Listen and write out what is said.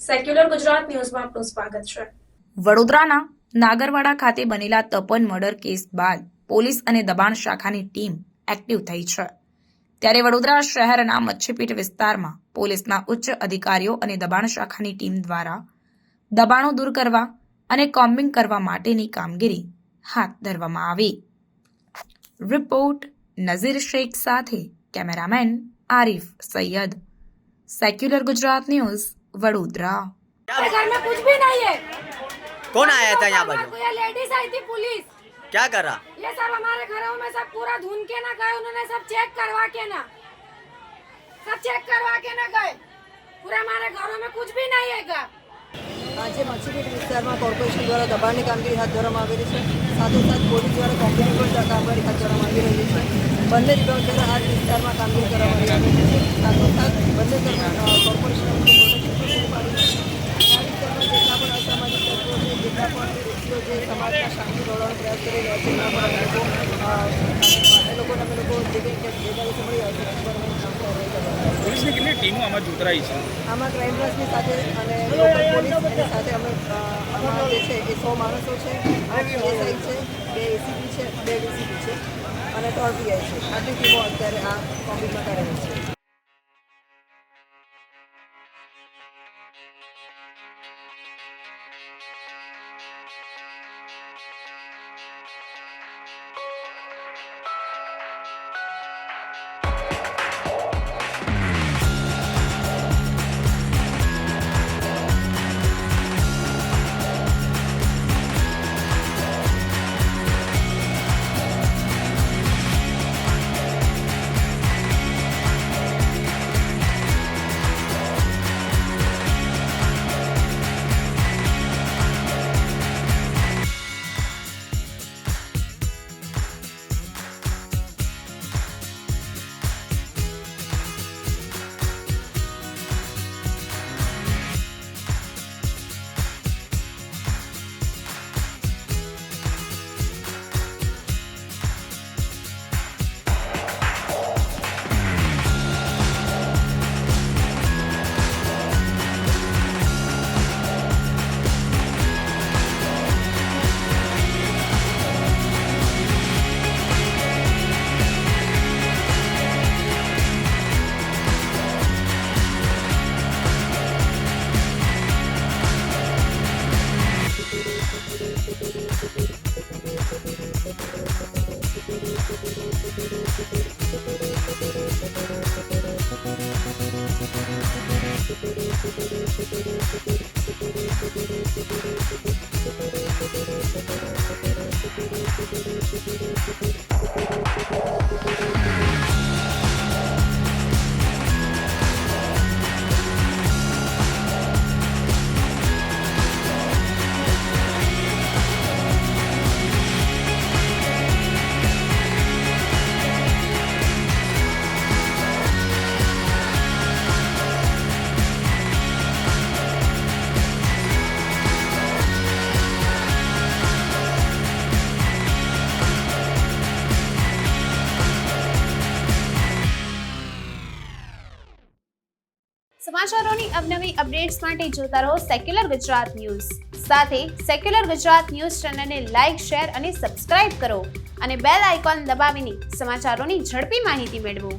Secular Gujarat ન્યૂઝમાં આપનું સ્વાગત છે। વડોદરાના નાગરવાડા ખાતે બનેલા તપન મર્ડર કેસ બાદ પોલીસ અને દબાણ શાખાની ટીમ એક્ટિવ થઈ છે। ત્યારે વડોદરા શહેરના મચ્છીપીટ વિસ્તારમાં પોલીસના ઉચ્ચ અધિકારીઓ અને દબાણ શાખાની ટીમ દ્વારા દબાણો દૂર કરવા અને કોમ્બિંગ કરવા માટેની કામગીરી હાથ ધરવામાં આવી। રિપોર્ટ નઝીર શેખ સાથે cameraman Arif Sayyed, secular Gujarat news Vadodara. हमारे घर में कुछ भी नहीं है। कौन आया था यहाँ पर? ये लेडीज आई थी पुलिस। क्या कर रहा? ये सब हमारे घरों में सब पूरा ढूंढ के ना गए, उन्होंने सब चेक करवा के ना गए। पूरा हमारे घरों में कुछ भी नहीं है। આજે મચ્છીપીટ વિસ્તારમાં કોર્પોરેશન દ્વારા દબાણની કામગીરી હાથ ધરવામાં આવેલી છે। સાથોસાથ પોલીસ દ્વારા કોમ્બિંગ પણ કામગીરી હાથ ધરવામાં આવી રહી છે। બંને વિભાગ દ્વારા આ વિસ્તારમાં કામગીરી કરવામાં આવી રહી છે। સાથોસાથ બંને કોર્પોરેશન આ વિસ્તારમાં જેટલા પણ અસામાજિક તત્વો છે, જેટલા પણ વ્યક્તિઓ જે સમાજના શાંતિ દોડવાનો પ્રયાસ કરી રહ્યા છે, એના પર અમે લોકો જે કંઈ ભેગા મળી પોલીસની કેટલી ટીમો આમાં જોતરાઈ છે? આમાં ક્રાઇમ બ્રાન્ચની સાથે અને લોકલ પોલીસની સાથે અમે આમાં જે છે એ 100 માણસો છે, 8 એસઆઈ છે, 2 એસીપી છે, 2 ડીસીપી છે અને 3 પીઆઈ છે। આટલી ટીમો અત્યારે આ કોમ્બિંગમાં કાર્યરત છે। સમાચારોની અવનવી અપડેટ્સ માટે જોતા રહો સેક્યુલર ગુજરાત ન્યૂઝ। સાથે સેક્યુલર ગુજરાત ન્યૂઝ ચેનલને લાઇક, શેર અને સબસ્ક્રાઇબ કરો અને બેલ આઇકોન દબાવીને સમાચારોની ઝડપી માહિતી મેળવો।